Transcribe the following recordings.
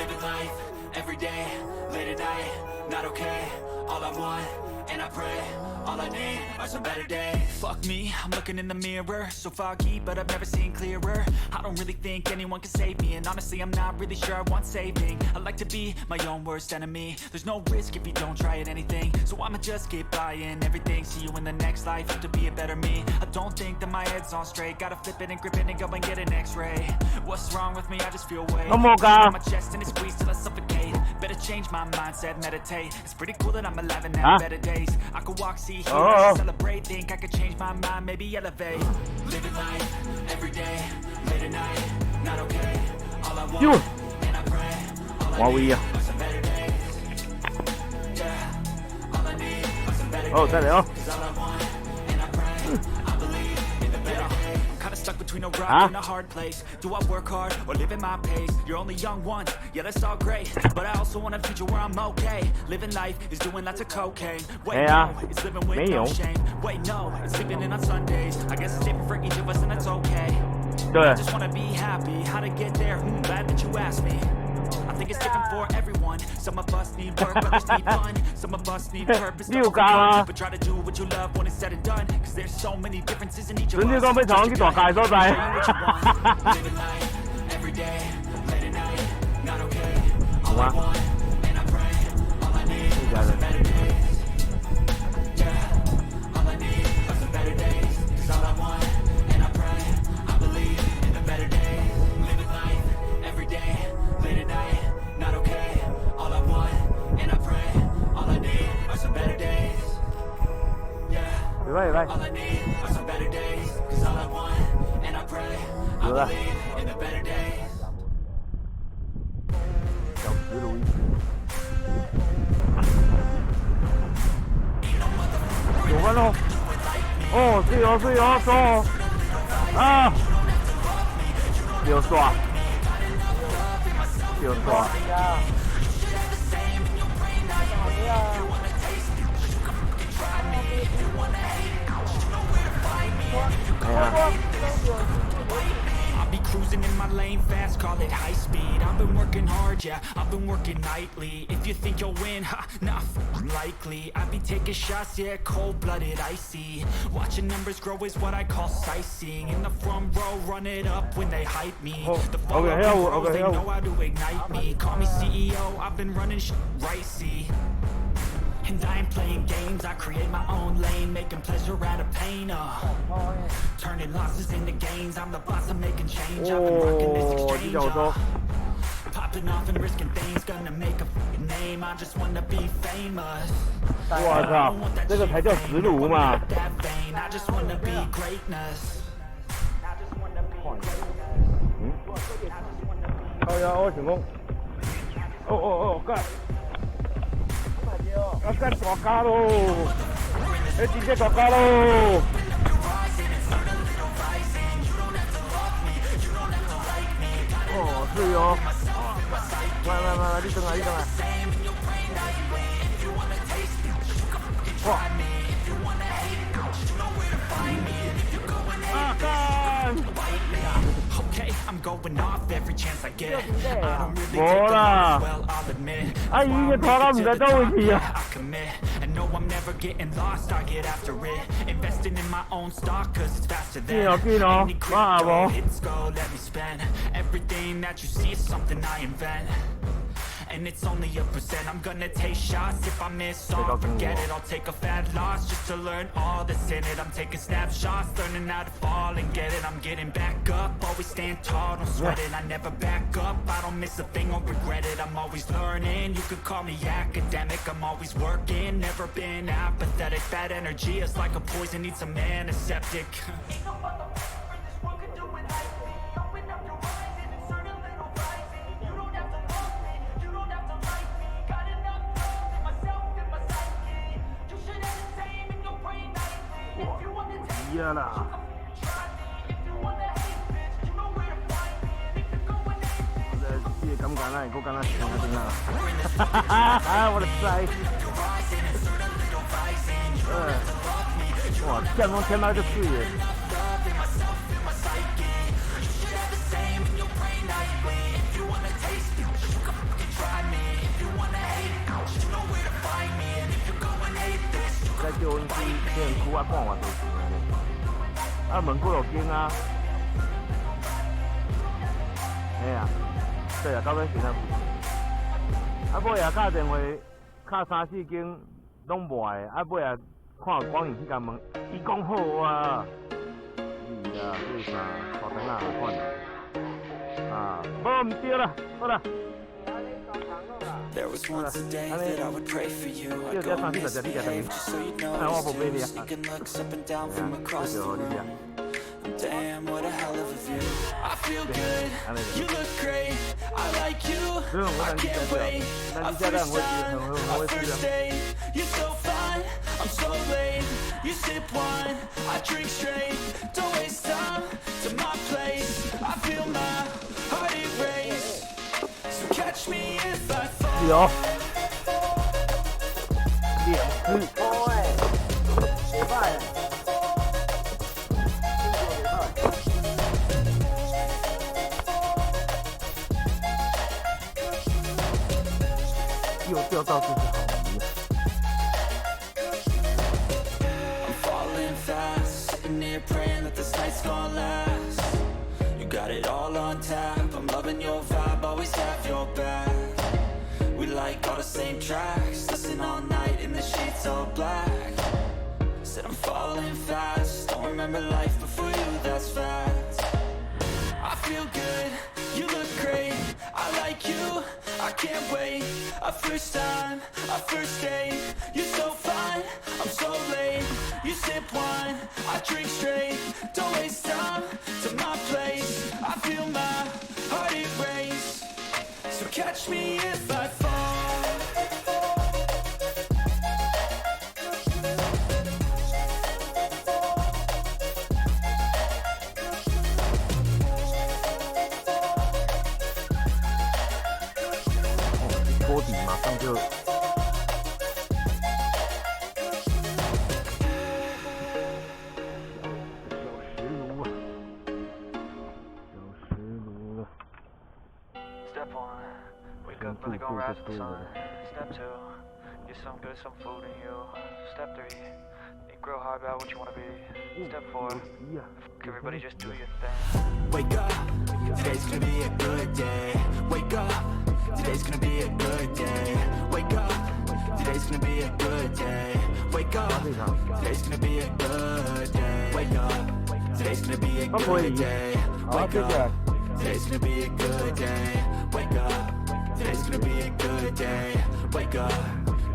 Living life, every day, late at night, not okay. All I want, and I pray, all I need are some better days. Fuck me, I'm looking in the mirror, so foggy, but I've never seen clearer. I don't really think anyone can save me, and honestly I'm not really sure I want saving. I like to be my own worst enemy. There's no risk if you don't try at anything, so I'ma just keep buying everything. See you in the next life, have to be a better me. I don't think that my head's on straight, gotta flip it and grip it and go and get an x-ray. What's wrong with me? I just feel weight on my chest and it squeezes till I suffocate. Better change my mindset, meditate. It's pretty cool that I'm alive and have better days. I could walk, see, hear, celebrate. Think I could change my mind, maybe elevate. Living life, every day, late at night, not okay. All I want, and I pray, all I need are some better days. Yeah, all I need are some better days. Cause all I want, and I pray, I believe in the better days. I'm kinda stuck between a rock and a hard place. Do I work hard or live at my pace? You're only young once, yeah that's all great, but I also want a future where I'm okay. Living life is doing lots of cocaine. Wait no, it's living with no shame. Wait no, it's sleeping in on Sundays. I guess it's different for each of us and that's okay. I just wanna be happy, how to get there, glad that you asked me. I think it's different for everyone. Some of us need work, others need fun. Some of us need purpose, but try to do what you love when it's said and done. Cause there's so many differences in each of us. Living life, every day, late at night, not okay. All I want, and I pray, all I need are some better days. Yeah, all I need are some better days. Cause all I want, and I pray, I believe in the better days. Living life, every day, late at night, not okay. All I want, and I pray, all I need are some better days. Yeah, all I need are some better days. Cause all I want, and I pray, I believe in the better days. 9分喽！哦，自由自由走啊！有刷，有刷。哎呀！ Be cruising in my lane fast, call it high speed. I've been working hard, yeah, I've been working nightly. If you think you'll win, ha, not likely. I be taking shots, yeah, cold-blooded, icy. Watching numbers grow is what I call sightseeing. In the front row, run it up when they hype me. The following pros, they know how to ignite me. Call me CEO, I've been running right, see. And I ain't playing games, I create my own lane, making pleasure out of pain, turning losses into gains, I'm the boss, I'm making change, I've been rocking this exchange, popping off and risking things, gonna make a name, I just wanna be famous. 我操，这个才叫实炉嘛！ I just wanna be greatness. 靠呀，我想讲，干！ 啊，干大家咯！哎，真正大家咯！哦，是哟。来，你等来。哇！啊，干！ Okay, I'm going off every chance I get. I don't really take well, I'll admit. I commit. And no, I'm never getting lost. I get after it. Investing in my own stock, cause it's faster than any crypto. Hits go, let me spend. Everything that you see is something I invent. And it's only a percent. I'm gonna take shots. If I miss all, forget it. I'll take a fat loss just to learn all that's in it. I'm taking snapshots, learning how to fall and get it. I'm getting back up, always stand tall, don't sweat it. I never back up, I don't miss a thing or regret it. I'm always learning, you could call me academic. I'm always working, never been apathetic. Bad energy is like a poison, needs some antiseptic. Yeah 啦！你咁簡單，如果簡單唱下點啦？我哋晒，哇！天空天籁的视野。钓阮去电区啊，半外多钱安尼。啊，问几落斤啊？嘿啊，对啊，到尾是那附近。啊，尾也打电话，敲3、4间拢卖的，啊尾也看广影去甲问，伊讲好啊。是啊，是啥？大灯啊，看啊，无唔对啦，好啦。There was once a day that I would pray for you. I'd go and misbehave just so you know. Sneaking looks up and down from across the room. Damn, what a hell of a view. I feel good, you look great. I like you, I can't wait. Our first time, our first date. You're so fine, I'm so late. You sip wine, I drink straight. Don't waste time to my place. I feel my heart erase. So catch me if I fall. 有2只。哎，失败了。又钓到这只好鱼。I'm falling fast, sitting here praying that this night's gonna last. You got it all on tap, I'm loving your vibe, always have your back. We like all the same tracks, listen all night in the sheets all black. Said I'm falling fast, don't remember life before you, that's fact. I feel good, you look great, I like you, I can't wait. Our first time, our first date. You're so fine, I'm so late. You sip wine, I drink straight. Don't waste time to my place. I feel my heart erase. So catch me if I fall.锅底马上就小石炉了。Step 1, wake up early, gonna rise with the sun. Step 2, get some good, some food in you. Step 3, think real hard about what you wanna be. Step 4, fuck everybody, just do your thing. Wake up, today's gonna be a good day. Wake up, today's gonna be a good day. Wake up, today's gonna be a good day. Wake up, today's gonna be a good day. Wake up, today's gonna be a good day. Wake up, today's gonna be a good day. Wake up, today's gonna be a good day. Wake up,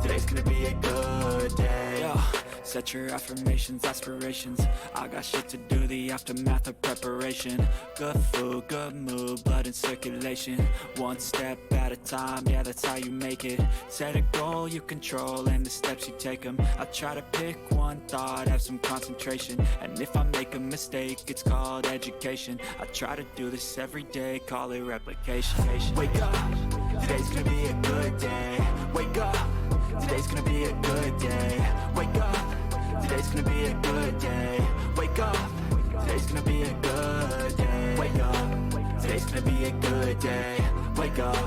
today's gonna be a good day. Yo. Set your affirmations, aspirations. I got shit to do, the aftermath of preparation. Good food, good mood, blood in circulation. One step at a time, yeah, that's how you make it. Set a goal you control and the steps you take them. I try to pick one thought, have some concentration. And if I make a mistake, it's called education. I try to do this every day, call it replication. Wake up, today's gonna be a good day. Wake up, today's gonna be a good day. Wake up, today's gonna be a good day. Wake up, today's gonna be a good day. Wake up, today's gonna be a good day. Wake up,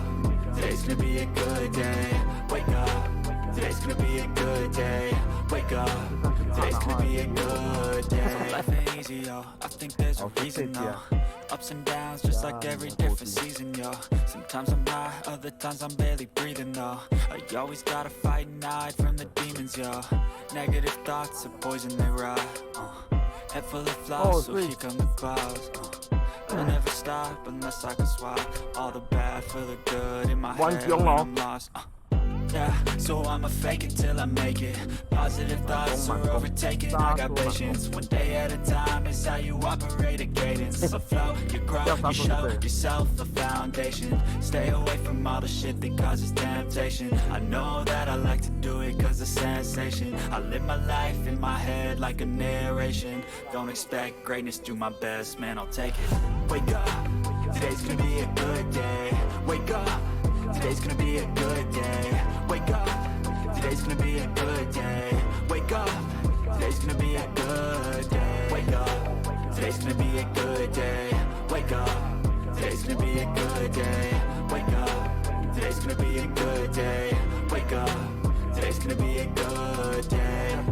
today's gonna be a good day. Wake up, today's gonna be a good day. Wake up, today's gonna be a good day. Life ain't easy, yo, I think there's a reason, though. Ups and downs, just like every different season, yo. Sometimes I'm high, other times I'm barely breathing, though. I always gotta fight and hide from the demons, yo. Negative thoughts are poison, they rot. Head full of flaws, so here come the clouds. I'll never stop unless I can swap all the bad for the good in my head when I'm lost. Yeah, so I'ma fake it till I make it. Positive thoughts are overtaken, I got patience. One day at a time is how you operate a cadence. So flow, you grow, you show yourself a foundation. Stay away from all the shit that causes temptation. I know that I like to do it cause it's sensation. I live my life in my head like a narration. Don't expect greatness, do my best, man, I'll take it. Wake up, today's gonna be a good day. Wake up, today's gonna be a good day. Wake up, today's gonna be a good day. Wake up, today's gonna be a good day. Wake up, today's gonna be a good day. Wake up, today's gonna be a good day. Wake up, today's gonna be a good day. Wake up, today's gonna be a good day.